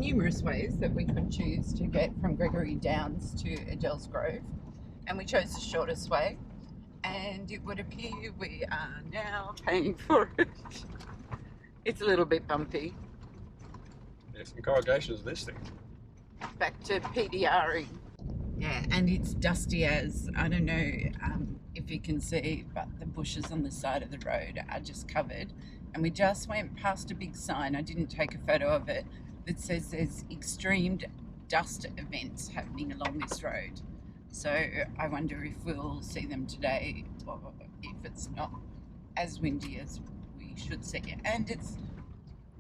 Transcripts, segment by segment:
numerous ways that we could choose to get from Gregory Downs to Adels Grove, and we chose the shortest way, and it would appear we are now paying for it. It's a little bit bumpy. There's some corrugations of this thing. Back to PDRing. Yeah, and it's dusty as, I don't know if you can see, but the bushes on the side of the road are just covered. And we just went past a big sign, I didn't take a photo of it, that says there's extreme dust events happening along this road. So I wonder if we'll see them today, or if it's not as windy as we should see. And it's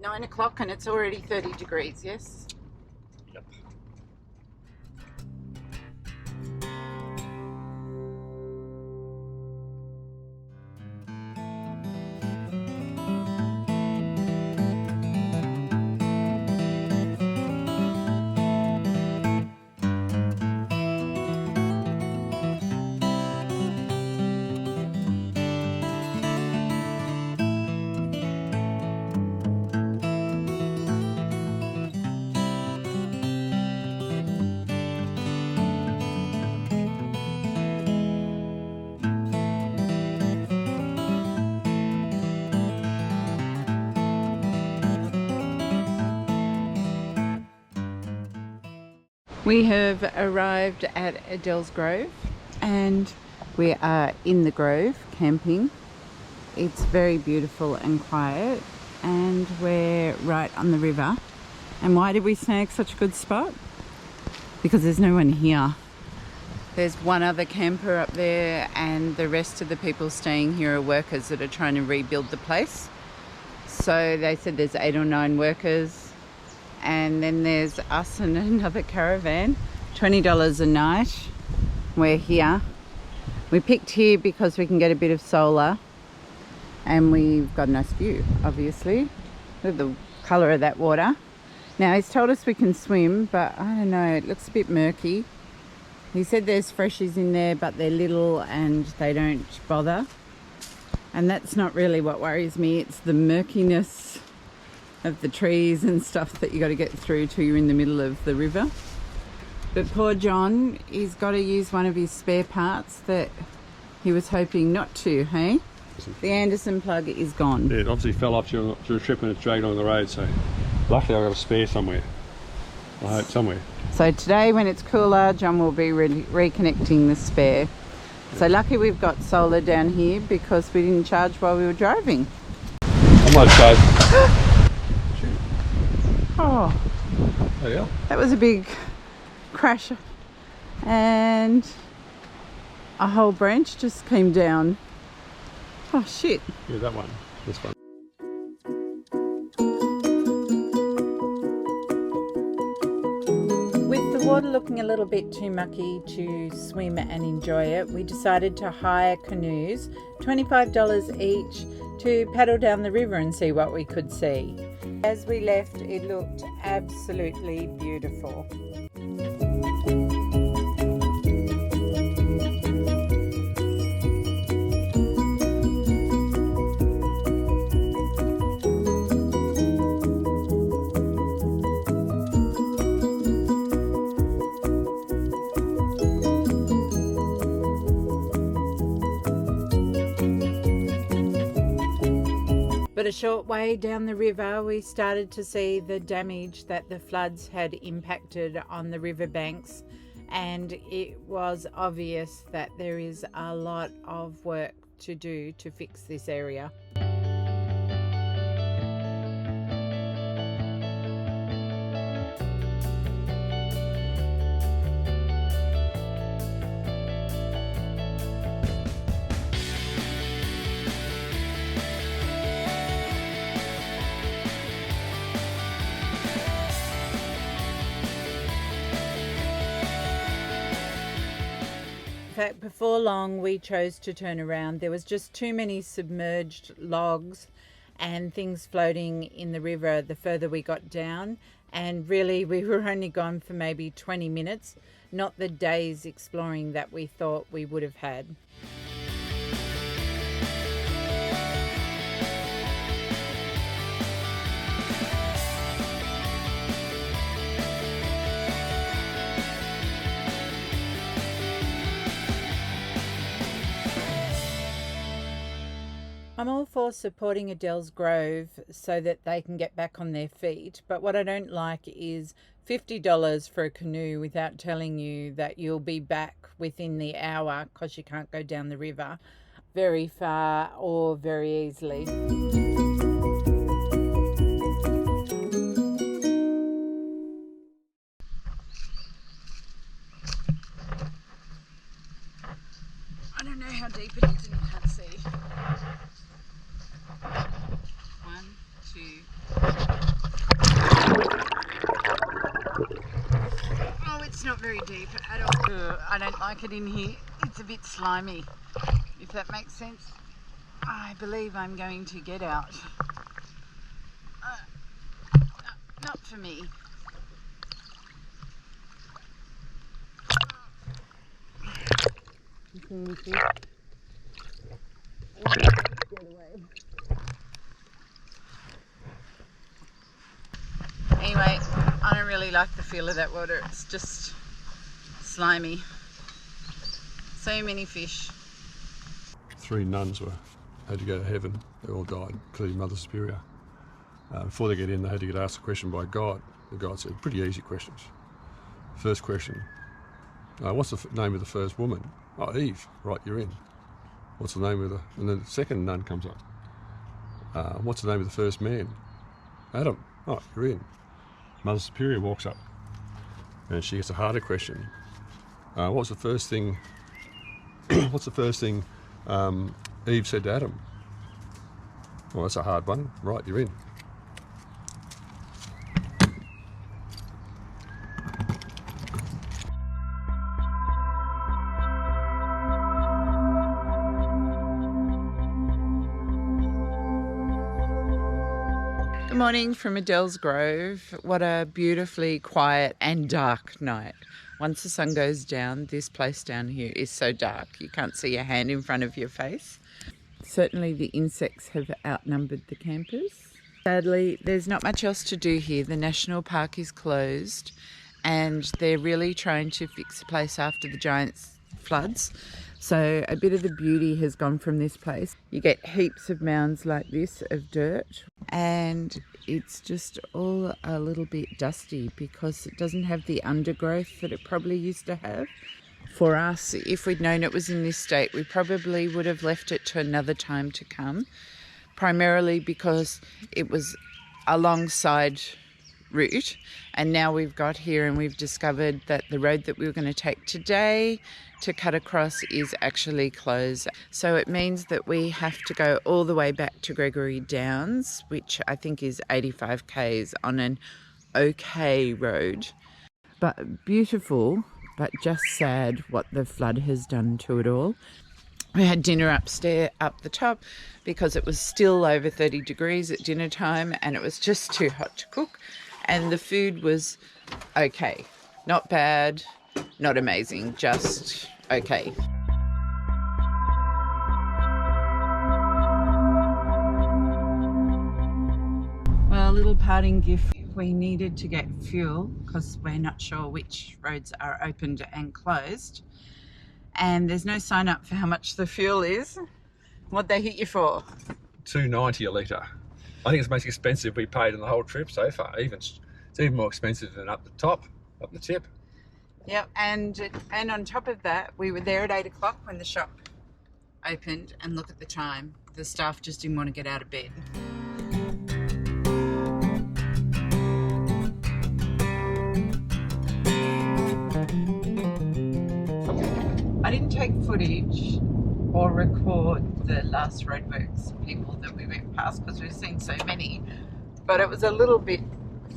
9 o'clock and it's already 30 degrees, yes? Yep. We have arrived at Adels Grove and we are in the grove camping. It's very beautiful and quiet and we're right on the river. And why did we snag such a good spot? Because there's no one here. There's one other camper up there and the rest of the people staying here are workers that are trying to rebuild the place. So they said there's 8 or 9 workers. And then there's us and another caravan, $20 a night. We're here. We picked here because we can get a bit of solar and we've got a nice view, obviously. Look at the colour of that water. Now he's told us we can swim, but I don't know, it looks a bit murky. He said there's freshies in there, but they're little and they don't bother. And that's not really what worries me, it's the murkiness of the trees and stuff that you got to get through till you're in the middle of the river. But poor John, he's got to use one of his spare parts that he was hoping not to, hey? The Anderson plug is gone. Yeah, it obviously fell off during a trip and it's dragged on the road, so luckily I've got a spare somewhere. I hope somewhere. So today when it's cooler, John will be reconnecting the spare. So lucky we've got solar down here because we didn't charge while we were driving. I might charge. Oh, There you go. that was a big crash and a whole branch just came down. Oh shit. Yeah, that one. This one. With the water looking a little bit too mucky to swim and enjoy it, we decided to hire canoes, $25 each, to paddle down the river and see what we could see. As we left, it looked absolutely beautiful. But a short way down the river, we started to see the damage that the floods had impacted on the riverbanks, and it was obvious that there is a lot of work to do to fix this area. In fact, before long we chose to turn around. There was just too many submerged logs and things floating in the river the further we got down, and really we were only gone for maybe 20 minutes, not the days exploring that we thought we would have had. In I'm all for supporting Adels Grove so that they can get back on their feet, but what I don't like is $50 for a canoe without telling you that you'll be back within the hour because you can't go down the river very far or very easily. I don't know how deep it is and you can't see. 1, 2. Oh, it's not very deep at all. I don't like it in here. It's a bit slimy, if that makes sense. I believe I'm going to get out. Not for me. Anyway, I don't really like the feel of that water. It's just slimy. So many fish. 3 nuns had to go to heaven. They all died, including Mother Superior. Before they get in, they had to get asked a question by God. The God said, pretty easy questions. First question, what's the name of the first woman? Oh, Eve. Right, you're in. What's the name of the... And then the second nun comes up. What's the name of the first man? Adam. Oh, you're in. Mother Superior walks up and she gets a harder question. What's the first thing Eve said to Adam? Well, that's a hard one. Right, you're in. Good morning from Adels Grove. What a beautifully quiet and dark night. Once the sun goes down, this place down here is so dark you can't see a hand in front of your face. Certainly the insects have outnumbered the campers. Sadly, there's not much else to do here. The national park is closed and they're really trying to fix the place after the giant floods. So a bit of the beauty has gone from this place. You get heaps of mounds like this of dirt and it's just all a little bit dusty because it doesn't have the undergrowth that it probably used to have. For us, if we'd known it was in this state, we probably would have left it to another time to come, primarily because it was alongside route, and now we've got here and we've discovered that the road that we were going to take today to cut across is actually closed. So it means that we have to go all the way back to Gregory Downs, which I think is 85 k's on an okay road. But beautiful, but just sad what the flood has done to it all. We had dinner upstairs, up the top, because it was still over 30 degrees at dinner time and it was just too hot to cook. And the food was okay. Not bad, not amazing, just okay. Well, a little parting gift. We needed to get fuel because we're not sure which roads are opened and closed. And there's no sign up for how much the fuel is. What'd they hit you for? $2.90 a litre. I think it's the most expensive we paid on the whole trip so far. It's even more expensive than up the tip. Yep, and on top of that, we were there at 8 o'clock when the shop opened, and look at the time. The staff just didn't want to get out of bed. I didn't take footage or record the last roadworks people that we went past because we've seen so many, but it was a little bit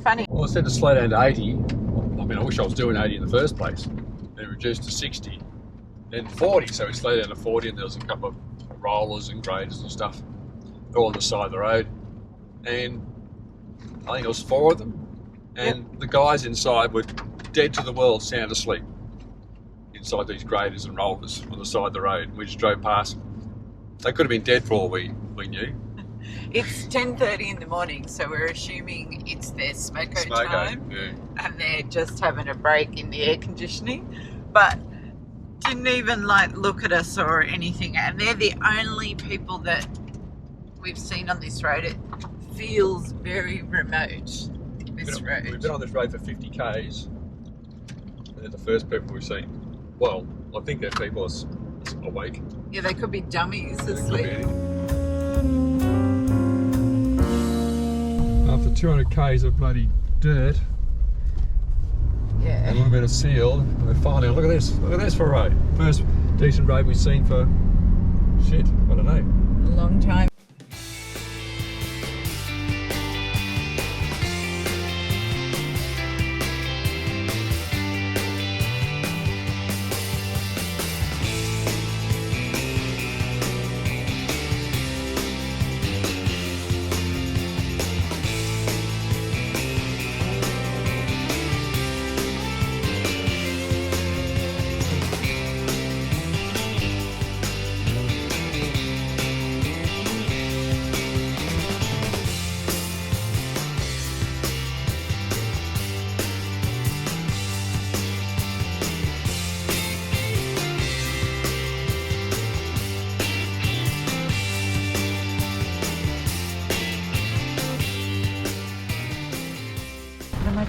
funny. Well, it said to slow down to 80. I mean, I wish I was doing 80 in the first place. Then it reduced to 60, then 40. So we slowed down to 40, and there was a couple of rollers and graders and stuff all on the side of the road. And I think it was 4 of them. And the guys inside were dead to the world, sound asleep inside these graders and rollers on the side of the road. We just drove past. They could have been dead for all we knew. It's 10:30 in the morning, so we're assuming it's their smoko time, yeah. And they're just having a break in the air conditioning, but didn't even like look at us or anything. And they're the only people that we've seen on this road. It feels very remote, this road. We've been on this road for 50 k's, and they're the first people we've seen. Well, I think they're people awake. Yeah, they could be dummies asleep. After 200 k's of bloody dirt, yeah, and a little bit of seal, we're finally on. Look at this for a road. First decent road we've seen for shit, I don't know. A long time.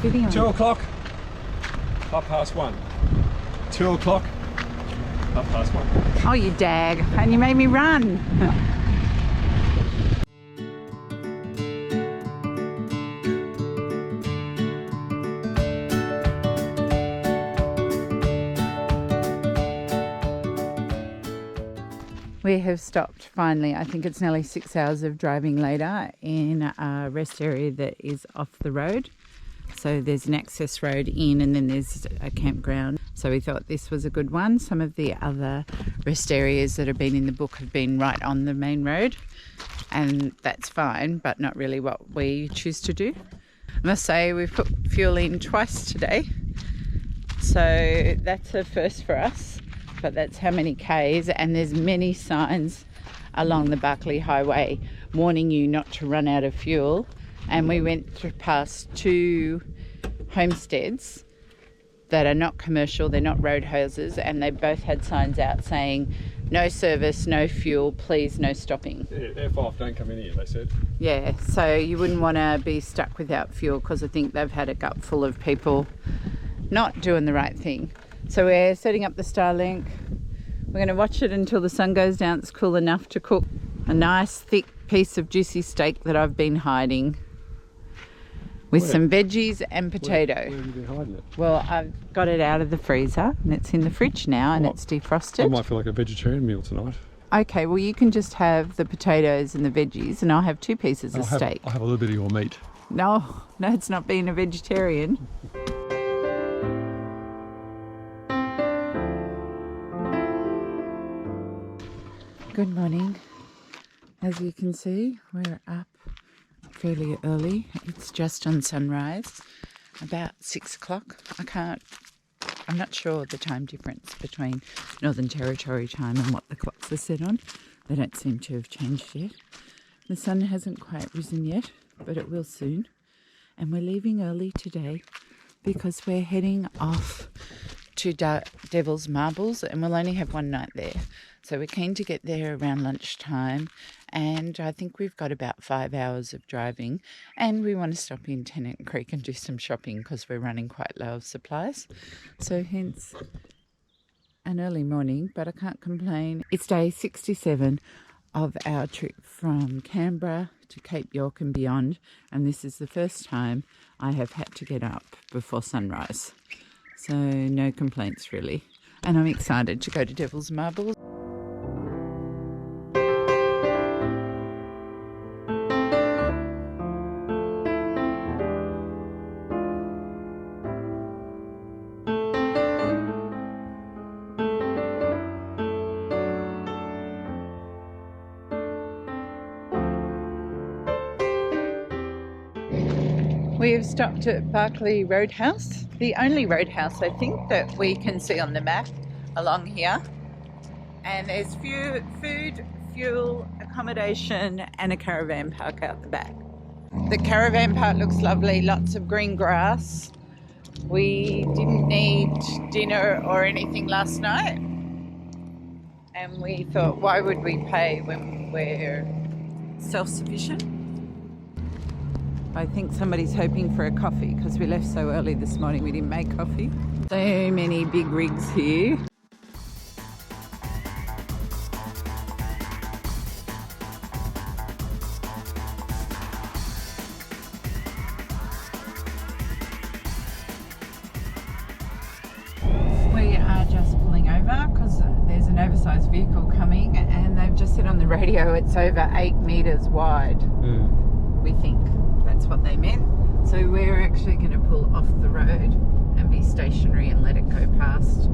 Video. 2 o'clock, 1:30. 2 o'clock, 1:30. Oh, you dag, and you made me run. We have stopped finally. I think it's nearly 6 hours of driving later in a rest area that is off the road. So there's an access road in, and then there's a campground. So we thought this was a good one. Some of the other rest areas that have been in the book have been right on the main road, and that's fine, but not really what we choose to do. I must say we've put fuel in twice today, so that's a first for us, but that's how many Ks, and there's many signs along the Barkley highway warning you not to run out of fuel. And we went past 2 homesteads that are not commercial, they're not road houses, and they both had signs out saying no service, no fuel, please no stopping. Yeah, F5, don't come in here, they said. Yeah, so you wouldn't want to be stuck without fuel, because I think they've had a gut full of people not doing the right thing. So we're setting up the Starlink. We're going to watch it until the sun goes down. It's cool enough to cook a nice thick piece of juicy steak that I've been hiding. With some veggies and potato. Where have you been hiding it? Well, I've got it out of the freezer and it's in the fridge now, and it's defrosted. I might feel like a vegetarian meal tonight. Okay, well you can just have the potatoes and the veggies, and I'll have 2 pieces of steak. I'll have a little bit of your meat. No, it's not being a vegetarian. Good morning. As you can see, we're up fairly early. It's just on sunrise, about 6 o'clock. I'm not sure the time difference between Northern Territory time and what the clocks are set on. They don't seem to have changed yet. The sun hasn't quite risen yet, but it will soon. And we're leaving early today because we're heading off to Devil's Marbles, and we'll only have one night there. So we're keen to get there around lunchtime, and I think we've got about 5 hours of driving, and we want to stop in Tennant Creek and do some shopping because we're running quite low of supplies. So hence an early morning, but I can't complain. It's day 67 of our trip from Canberra to Cape York and beyond, and this is the first time I have had to get up before sunrise. So no complaints really. And I'm excited to go to Devil's Marbles. We have stopped at Barkley Roadhouse, the only roadhouse I think that we can see on the map along here. And there's food, fuel, accommodation and a caravan park out the back. The caravan park looks lovely, lots of green grass. We didn't need dinner or anything last night. And we thought, why would we pay when we're self-sufficient. I think somebody's hoping for a coffee because we left so early this morning we didn't make coffee. So many big rigs here. We are just pulling over because there's an oversized vehicle coming and they've just said on the radio it's over 8 metres wide. We think that's what they meant. So we're actually going to pull off the road and be stationary and let it go past.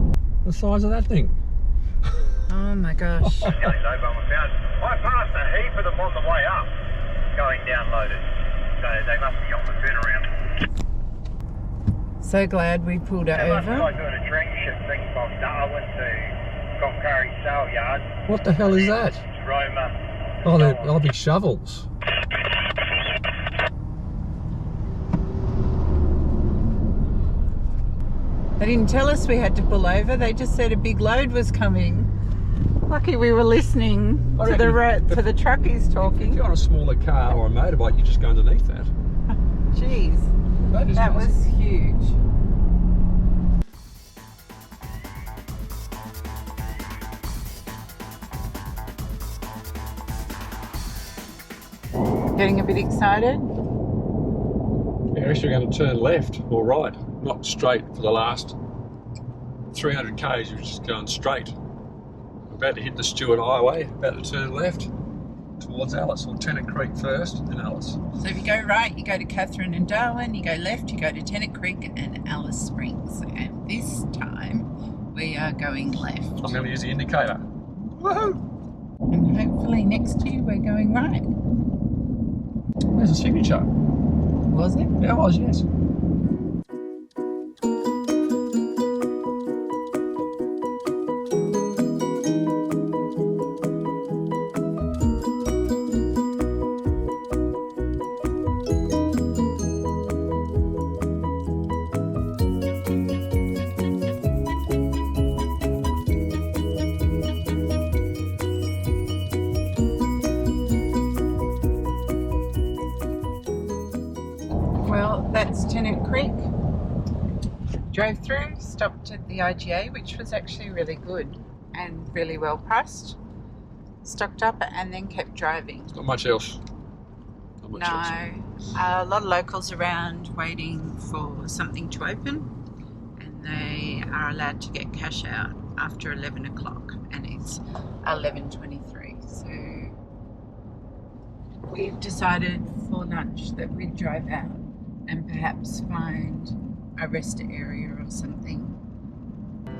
The size of that thing. Oh my gosh. I passed a heap of them on the way up, going down loaded. So they must be on the turnaround. So glad we pulled it They must be over. like doing a transit thing from Darwin to Glengarry Sale Yard. What the hell is that? Roma. Oh, they'll be shovels. They didn't tell us we had to pull over. They just said a big load was coming. Lucky we were listening to the truckies If talking. you're on a smaller car or a motorbike, you just go underneath that. Jeez, That is that was massive. huge. Getting a bit excited? You're actually going to turn left or right, not straight for the last 300 k's. You're just going straight. We're about to hit the Stewart Highway, about to turn left towards Alice, or Tennant Creek first, and Alice. So if you go right, you go to Catherine and Darwin. You go left, you go to Tennant Creek and Alice Springs. And this time we are going left. I'm going to use the indicator. Woohoo! And hopefully next to you we're going right. There's a signature. Was it? Yeah, it was, yes. Well, that's Tennant Creek. Drove through, stopped at the IGA, which was actually really good and really well priced. Stocked up and then kept driving. Not much else. Not much else. No, a lot of locals around waiting for something to open, and they are allowed to get cash out after 11 o'clock, and it's 11:23. So we've decided for lunch that we'd drive out and perhaps find a rest area or something.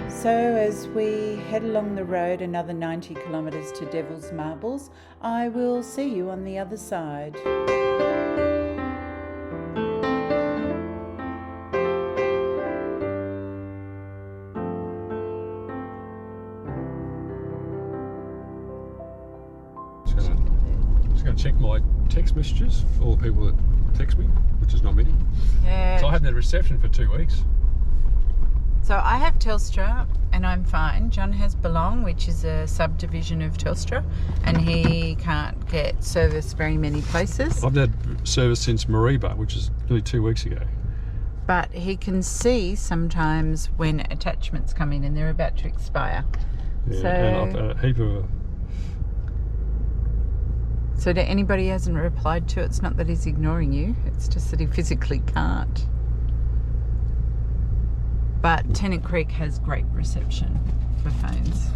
So as we head along the road another 90 kilometres to Devil's Marbles, I will see you on the other side. Just going to check my text messages for all the people that text me, which is not many. Yeah. So I haven't had reception for 2 weeks. So I have Telstra and I'm fine. John has Belong, which is a subdivision of Telstra, and he can't get service very many places. I've had service since Mariba, which is nearly 2 weeks ago. But he can see sometimes when attachments come in and they're about to expire. Yeah, So- and I've had a heap of... So to anybody who hasn't replied to, it's not that he's ignoring you, it's just that he physically can't. But Tennant Creek has great reception for phones.